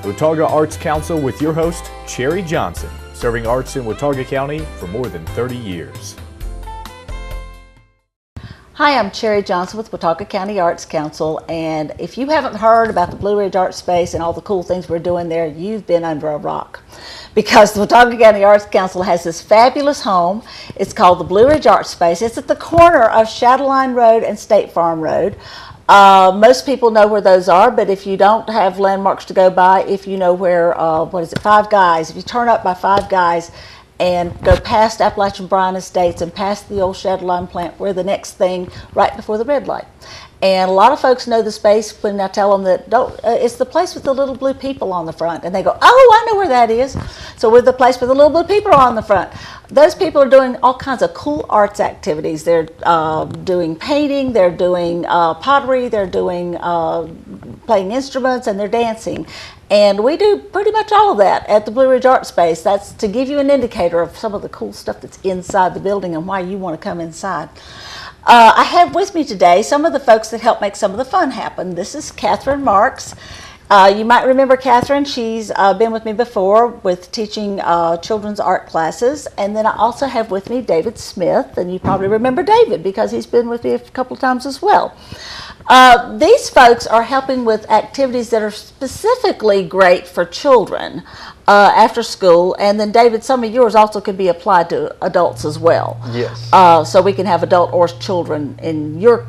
Watauga Arts Council with your host, Cherry Johnson, serving arts in Watauga County for more than 30 years. Hi, I'm Cherry Johnson with Watauga County Arts Council, and if you haven't heard about the Blue Ridge Art Space and all the cool things we're doing there, you've been under a rock. Because the Watauga County Arts Council has this fabulous home. It's called the Blue Ridge Art Space. It's at the corner of Shadowline Road and State Farm Road. Most people know where those are, but if you don't have landmarks to go by, if you know where, Five Guys, if you turn up by Five Guys and go past Appalachian Bryan Estates and past the old Shadowline plant, we're the next thing right before the red light. And a lot of folks know the space when I tell them that it's the place with the little blue people on the front. And they go, oh, I know where that is. So we're the place with the little blue people on the front. Those people are doing all kinds of cool arts activities. They're doing painting, they're doing pottery, they're doing playing instruments, and they're dancing. And we do pretty much all of that at the Blue Ridge Art Space. That's to give you an indicator of some of the cool stuff that's inside the building and why you want to come inside. I have with me today some of the folks that help make some of the fun happen. This is Catherine Marks. You might remember Catherine. She's been with me before with teaching children's art classes. And then I also have with me David Smith, and you probably remember David because he's been with me a couple of times as well. These folks are helping with activities that are specifically great for children after school, and then David, some of yours also can be applied to adults as well. Yes. So we can have adult or children in your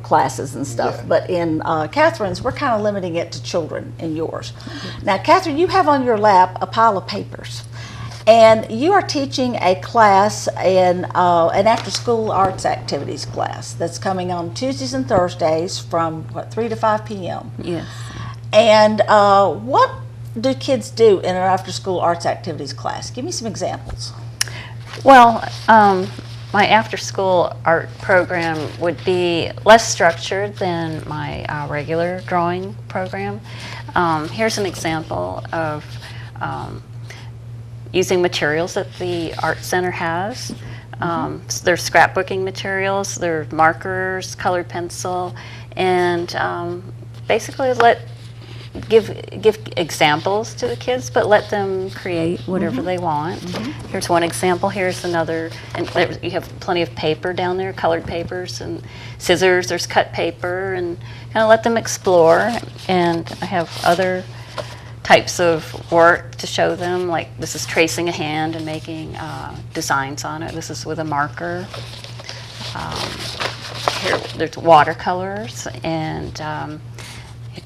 classes and stuff, yeah. But in Catherine's, we're kind of limiting it to children in yours. Mm-hmm. Now, Catherine, you have on your lap a pile of papers. And you are teaching a class in an after-school arts activities class that's coming on Tuesdays and Thursdays from, 3 to 5 p.m.? Yes. And what do kids do in an after-school arts activities class? Give me some examples. Well, my after-school art program would be less structured than my regular drawing program. Here's an example of using materials that the Art Center has. So there's scrapbooking materials, there's markers, colored pencil, and basically give examples to the kids, but let them create whatever they want. Here's one example, here's another, and you have plenty of paper down there, colored papers and scissors, there's cut paper, and kind of let them explore. And I have other types of work to show them, like this is tracing a hand and making designs on it. This is with a marker. Here there's watercolors, and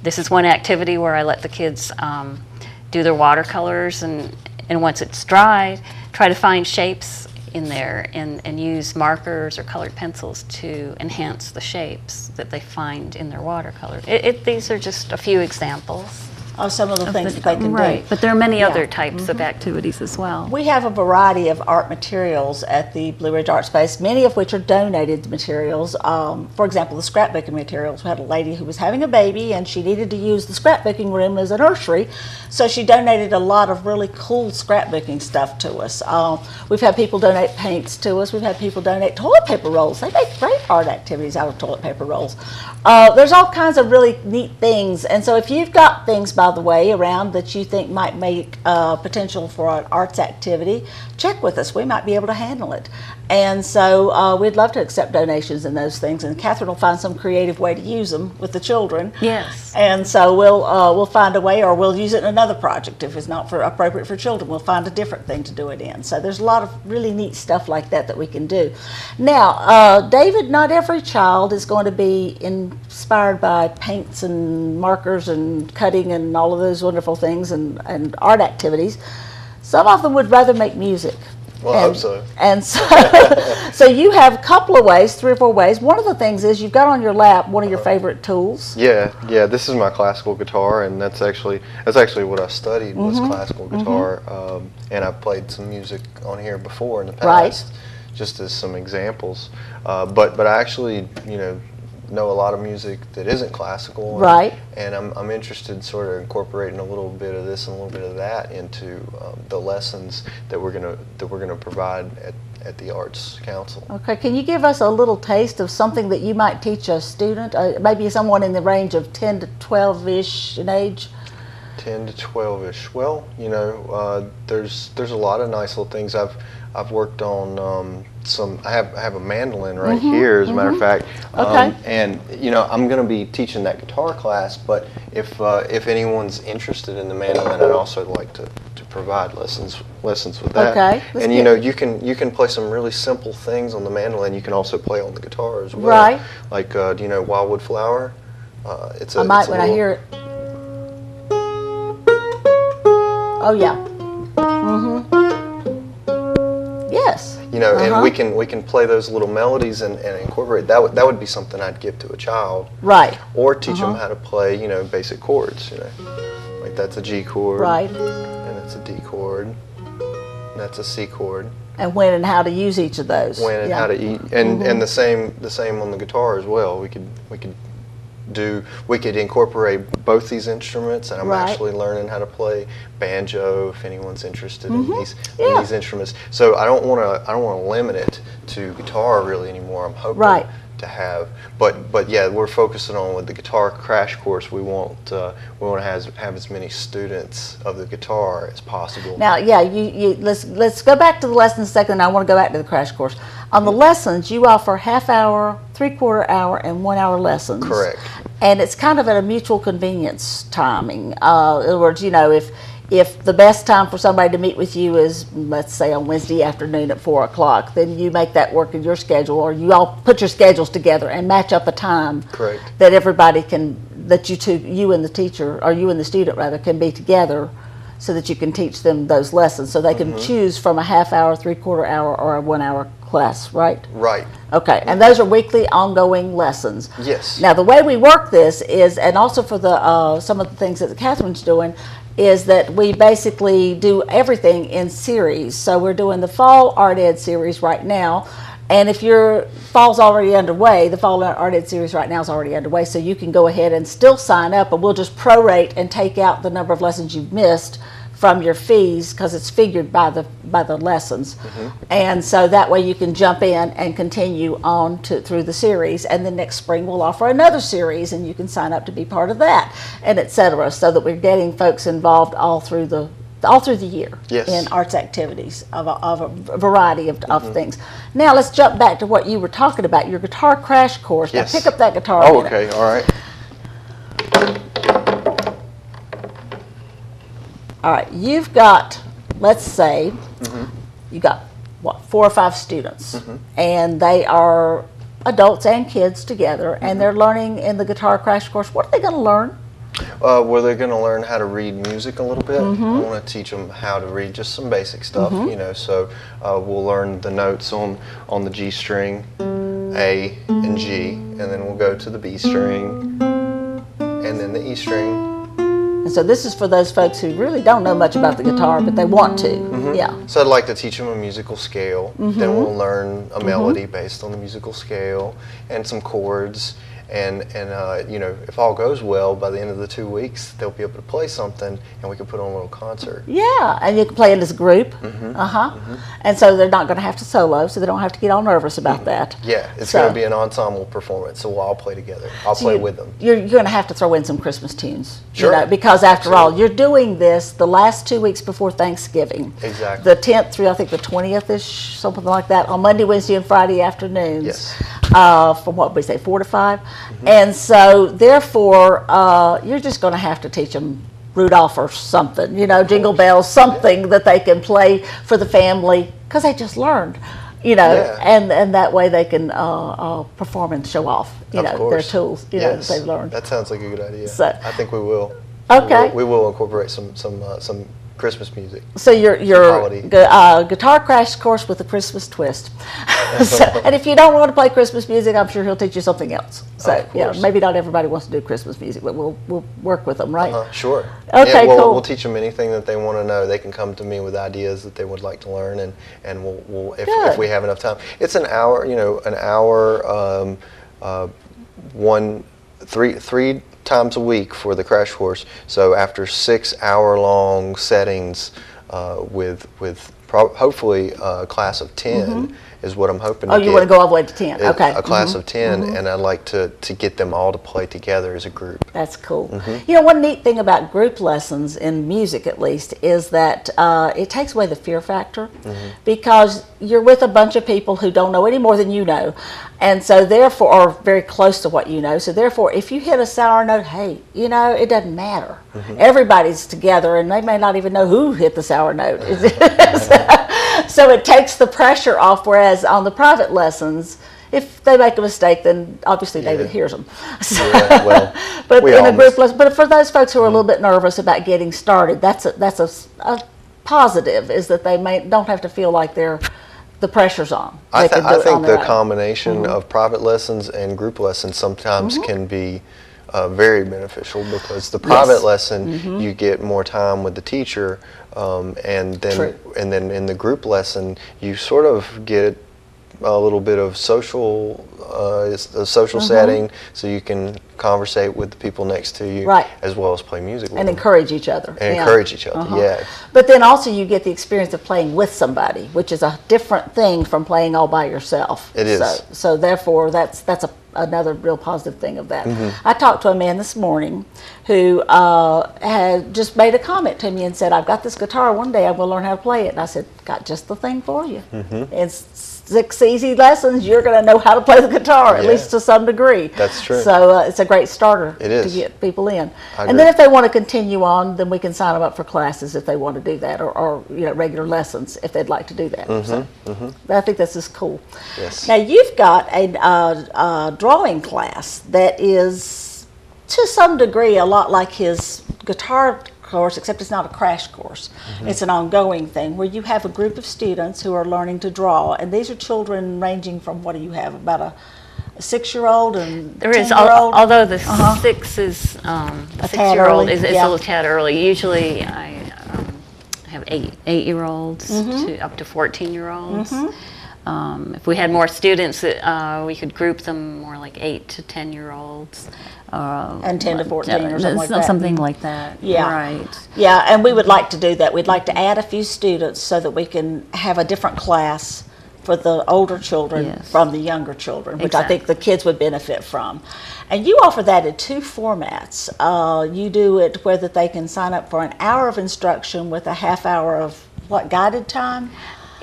this is one activity where I let the kids do their watercolors, and once it's dry, try to find shapes in there and use markers or colored pencils to enhance the shapes that they find in their watercolor. These are just a few examples of some of the things that they can do. But there are many other types of activities as well. We have a variety of art materials at the Blue Ridge Art Space, many of which are donated materials. For example, the scrapbooking materials. We had a lady who was having a baby and she needed to use the scrapbooking room as a nursery, so she donated a lot of really cool scrapbooking stuff to us. We've had people donate paints to us. We've had people donate toilet paper rolls. They make great art activities out of toilet paper rolls. There's all kinds of really neat things, and so if you've got things, by the way, around that you think might make potential for an arts activity, check with us. We might be able to handle it. And so we'd love to accept donations in those things, and Catherine will find some creative way to use them with the children. Yes. And so we'll find a way, or we'll use it in another project. If it's not appropriate for children, we'll find a different thing to do it in. So there's a lot of really neat stuff like that we can do. Now, David, not every child is going to be inspired by paints and markers and cutting and all of those wonderful things and art activities. Some of them would rather make music. Well, I hope so. And so, so you have a couple of ways, 3 or 4 ways. One of the things is you've got on your lap one of your favorite tools. Yeah. This is my classical guitar, and that's actually what I studied was classical guitar, and I've played some music on here before in the past, just as some examples. But I actually, know a lot of music that isn't classical, and I'm interested in sort of incorporating a little bit of this and a little bit of that into the lessons that we're gonna provide at the Arts Council. Okay, can you give us a little taste of something that you might teach a student, maybe someone in the range of 10 to 12-ish in age? 10 to 12-ish. Well, you know, there's a lot of nice little things. I've worked on I have a mandolin right here, as a matter of fact. Okay. And you know, I'm going to be teaching that guitar class. But if anyone's interested in the mandolin, I'd also like to provide lessons with that. Okay. And you know, you can play some really simple things on the mandolin. You can also play on the guitar as well. Right. Like do you know Wildwood Flower? I might when I hear it. Oh yeah. Yes. You know, and we can play those little melodies and incorporate that. That would be something I'd give to a child. Right. Or teach them how to play, you know, basic chords. You know, like that's a G chord. Right. And it's a D chord. And that's a C chord. And when and how to use each of those. When and how to eat, and the same on the guitar as well. We could incorporate both these instruments, and I'm actually learning how to play banjo if anyone's interested in these instruments. So I don't want to limit it to guitar really anymore. I'm hoping to have, but yeah, we're focusing on with the guitar crash course. We want to have as many students of the guitar as possible. Now, yeah, let's go back to the lessons a second. I want to go back to the crash course. On the lessons, you offer half-hour, three-quarter hour, and 1 hour lessons. Correct. And it's kind of at a mutual convenience timing. In other words, you know, if the best time for somebody to meet with you is, let's say, on Wednesday afternoon at 4 o'clock, then you make that work in your schedule, or you all put your schedules together and match up a time that everybody can, that you and the teacher, or you and the student rather, can be together, so that you can teach them those lessons, so they can choose from a half-hour, three-quarter hour, or a 1 hour class, right? Right. Okay, and those are weekly ongoing lessons. Yes. Now the way we work this is, and also for the some of the things that Catherine's doing, is that we basically do everything in series. So we're doing the Fall Art Ed series right now, and if your fall's already underway, the Fall Art Ed series right now is already underway, so you can go ahead and still sign up, and we'll just prorate and take out the number of lessons you've missed from your fees, because it's figured by the lessons, and so that way you can jump in and continue on through the series, and then next spring we'll offer another series, and you can sign up to be part of that, and etc. So that we're getting folks involved all through the year in arts activities of a variety of things. Now let's jump back to what you were talking about, your guitar crash course. Yes. Now pick up that guitar. Oh, okay, all right. All right, you've got, let's say, you got, what, 4 or 5 students, and they are adults and kids together, and they're learning in the guitar crash course. What are they going to learn? Well, they're going to learn how to read music a little bit. I want to teach them how to read just some basic stuff, you know, so we'll learn the notes on the G string, A and G, and then we'll go to the B string, and then the E string. And so this is for those folks who really don't know much about the guitar, but they want to. Yeah. So I'd like to teach them a musical scale. Then we'll learn a melody based on the musical scale and some chords. And you know, if all goes well, by the end of the 2 weeks, they'll be able to play something, and we can put on a little concert. Yeah, and you can play it as a group. And so they're not going to have to solo, so they don't have to get all nervous about that. Yeah, it's going to be an ensemble performance, so we'll all play together. I'll play with them. You're going to have to throw in some Christmas tunes, Sure. you know, because after all, you're doing this the last 2 weeks before Thanksgiving. Exactly. The 10th through I think the 20th-ish, something like that, on Monday, Wednesday, and Friday afternoons. Yes. From what we say, 4 to 5. And so therefore you're just going to have to teach them Rudolph or something, you know, Jingle Bells, something that they can play for the family, because they just learned, you know, and that way they can perform and show off, you know, their tools, you know, that they've learned. That sounds like a good idea. So, I think we will. Okay. We will incorporate some Christmas music. So your guitar crash course with a Christmas twist. And if you don't want to play Christmas music, I'm sure he'll teach you something else. So yeah, maybe not everybody wants to do Christmas music, but we'll work with them, right? Sure. Okay, cool. We'll teach them anything that they want to know. They can come to me with ideas that they would like to learn, and we'll if we have enough time. It's an hour, you know, three times a week for the crash course. So after 6 hour-long settings with hopefully a class of 10, is what I'm hoping Oh, to you get. want to go all the way to 10? Okay. A class of 10, and I'd like to get them all to play together as a group. That's cool. You know, one neat thing about group lessons, in music at least, is that it takes away the fear factor, because you're with a bunch of people who don't know any more than you know, and so therefore are very close to what you know. So therefore, if you hit a sour note, hey, you know, it doesn't matter. Everybody's together, and they may not even know who hit the sour note. So it takes the pressure off, whereas on the private lessons, if they make a mistake, then obviously David hears them. So, Yeah, well, but we in a all group lesson, but for those folks who are a little bit nervous about getting started, that's a positive, is that they don't have to feel like the pressure's on. I They can do it think on their the own. combination of private lessons and group lessons sometimes can be very beneficial, because the private lesson you get more time with the teacher, and then in the group lesson you sort of get a little bit of it's a social setting, so you can conversate with the people next to you, Right. as well as play music with And them. encourage each other. And Yeah. encourage each other. Yeah. But then also you get the experience of playing with somebody, which is a different thing from playing all by yourself. It is. So therefore, that's another real positive thing of that. I talked to a man this morning who had just made a comment to me and said, "I've got this guitar. One day I'm going to learn how to play it." And I said, "Got just the thing for you. It's 6 easy lessons. You're going to know how to play the guitar, at Yeah. least to some degree." That's true. So it's a great starter It to is. get people in. I And then agree. if they want to continue on, then we can sign them up for classes if they want to do that, or regular lessons if they'd like to do that. So I think this is cool. Yes. Now you've got a drawing class that is to some degree a lot like his guitar course, except it's not a crash course. It's an ongoing thing where you have a group of students who are learning to draw, and these are children ranging from, what do you have, about a 6-year-old and There is, 10-year-old? although the 6 is, the tad 6-year-old early, is yeah. a little tad early. Usually I have 8-year-olds to up to 14-year-olds. If we had more students, we could group them more like 8 to 10-year-olds. And 10 to 14 or something like that. Something like that. Yeah. Right. Yeah, and we would like to do that. We'd like to add a few students so that we can have a different class for the older children Yes. from the younger children, which I think Exactly. the kids would benefit from. And you offer that in 2 formats. You do it where that they can sign up for an hour of instruction with a half hour of guided time?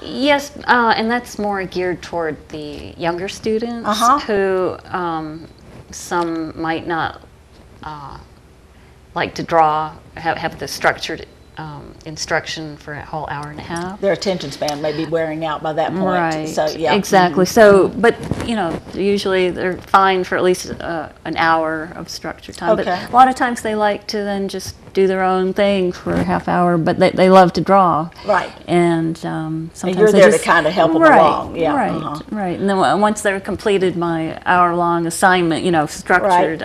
Yes, and that's more geared toward the younger students who some might not like to draw, have the structured instruction for a whole hour and a half. Their attention span may be wearing out by that point. Right. So, yeah. Exactly. So, but usually they're fine for at least an hour of structured time. Okay. But a lot of times they like to then just do their own thing for a half hour. But they love to draw. Right. And sometimes And you're they there just, to kind of help them right, along. Yeah. Right. Right. And then once they're completed my hour-long assignment, structured.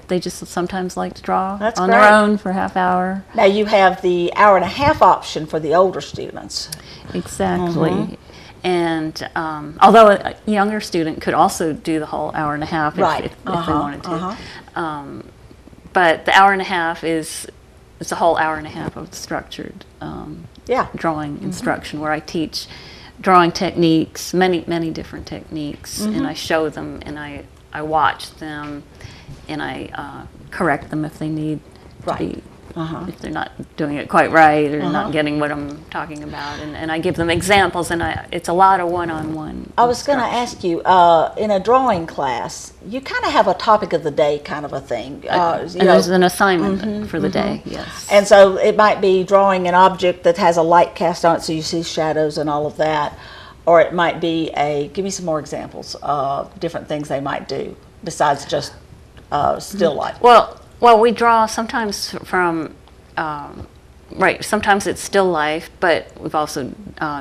They just sometimes like to draw That's on great. their own for a half hour. Now you have the hour and a half option for the older students. Exactly. And although a younger student could also do the whole hour and a half if they wanted to. But the hour and a half it's a whole hour and a half of structured drawing instruction where I teach drawing techniques, many different techniques, and I show them and I watch them and I correct them if they need to be, if they're not doing it quite right or not getting what I'm talking about. And I give them examples, and it's a lot of one-on-one. I was going to ask you, in a drawing class, you kind of have a topic of the day kind of a thing. And there's an assignment for the day, yes. And so it might be drawing an object that has a light cast on it so you see shadows and all of that. Or it might be give me some more examples of different things they might do besides just still life. Well, we draw sometimes from, sometimes it's still life, but we've also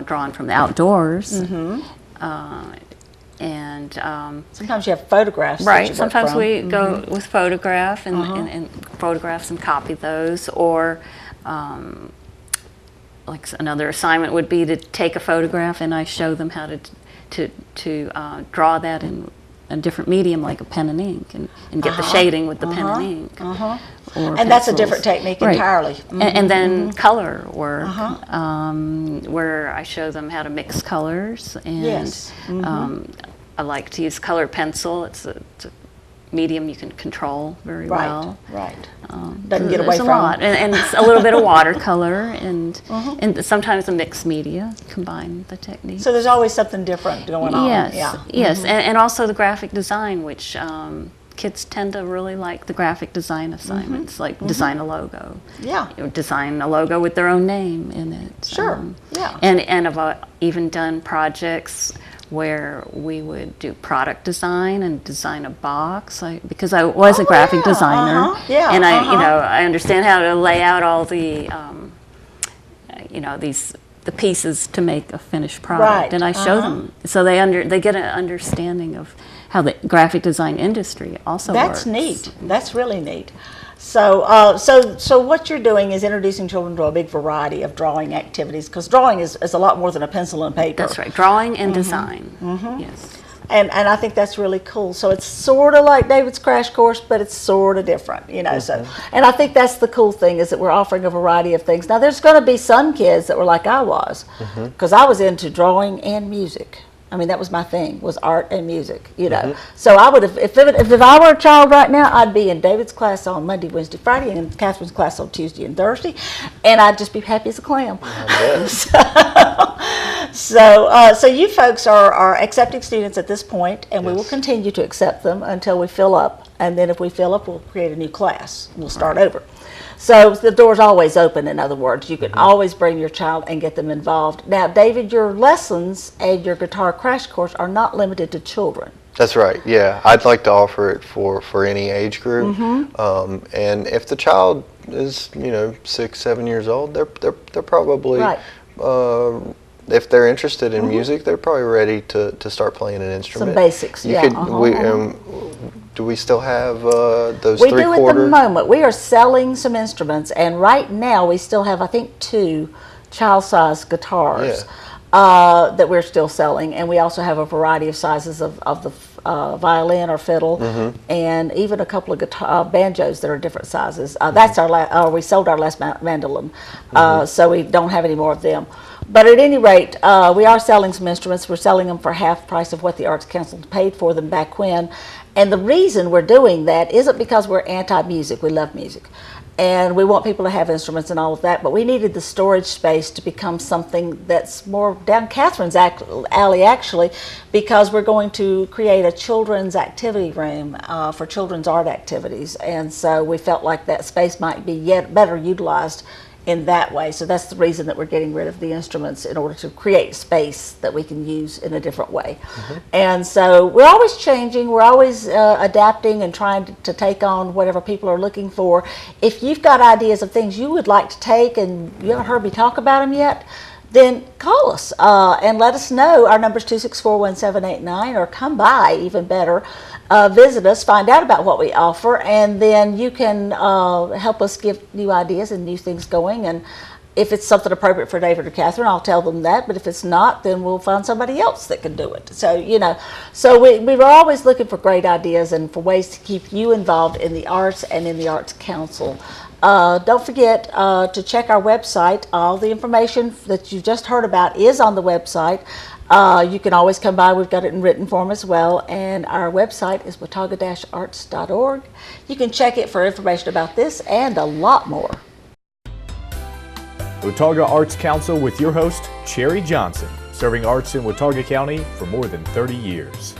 drawn from the outdoors. And Sometimes you have photographs. that right, you work sometimes from. we go with photograph and photographs and copy those, or like another assignment would be to take a photograph and I show them how to draw that a different medium like a pen and ink and get the shading with the pen and ink. Or And that's a pencils. different technique Right. entirely. And then color work, where I show them how to mix colors. And Yes. I like to use colored pencil. It's a medium you can control very Right, well. right. Doesn't get away There's from a lot, and it's a little bit of watercolor, and sometimes a mixed media combine the techniques. So there's always something different going on. Yes, Yeah. yes, and also the graphic design, which kids tend to really like the graphic design assignments, like design a logo. Yeah. Or design a logo with their own name in it. Sure, yeah. And I've even done projects where we would do product design and design a box, because I was a graphic designer, yeah, and I understand how to lay out all the the pieces to make a finished product, Right, and I show them so they get an understanding of how the graphic design industry also works. That's neat. That's really neat. So what you're doing is introducing children to a big variety of drawing activities, because drawing is a lot more than a pencil and paper. That's right, drawing and design. Yes. And I think that's really cool. So it's sort of like David's Crash Course, but it's sort of different, So, and I think that's the cool thing, is that we're offering a variety of things. Now, there's going to be some kids that were like I was, because I was into drawing and music. I mean, that was my thing, was art and music, So I would have, if I were a child right now, I'd be in David's class on Monday, Wednesday, Friday, and in Catherine's class on Tuesday and Thursday, and I'd just be happy as a clam. So you folks are accepting students at this point, and we will continue to accept them until we fill up, and then if we fill up, we'll create a new class. We'll start over. So the door's always open, in other words. You can always bring your child and get them involved. Now, David, your lessons and your guitar crash course are not limited to children. That's right. Yeah, I'd like to offer it for any age group. And if the child is 6, 7 years old, they're probably if they're interested in music, they're probably ready to start playing an instrument. Some basics. Do we still have those we three-quarter? We do at the moment. We are selling some instruments, and right now we still have, I think, 2 child-sized guitars that we're still selling, and we also have a variety of sizes of the violin or fiddle, and even a couple of banjos that are different sizes. That's we sold our last mandolin, so we don't have any more of them. But at any rate, we are selling some instruments. We're selling them for half price of what the Arts Council paid for them back when. And the reason we're doing that isn't because we're anti-music. We love music. And we want people to have instruments and all of that, but we needed the storage space to become something that's more down Catherine's alley, actually, because we're going to create a children's activity room for children's art activities. And so we felt like that space might be yet better utilized in that way. So that's the reason that we're getting rid of the instruments, in order to create space that we can use in a different way. And so we're always changing, we're always adapting and trying to take on whatever people are looking for. If you've got ideas of things you would like to take and you haven't heard me talk about them yet, then call us and let us know. Our number is 264-1789, or come by, even better. Visit us, find out about what we offer, and then you can help us give new ideas and new things going. And if it's something appropriate for David or Catherine, I'll tell them that. But if it's not, then we'll find somebody else that can do it. So, so we were always looking for great ideas and for ways to keep you involved in the arts and in the Arts Council. Don't forget to check our website. All the information that you just heard about is on the website. You can always come by. We've got it in written form as well. And our website is watauga-arts.org. You can check it for information about this and a lot more. Watauga Arts Council with your host, Cherry Johnson, serving arts in Watauga County for more than 30 years.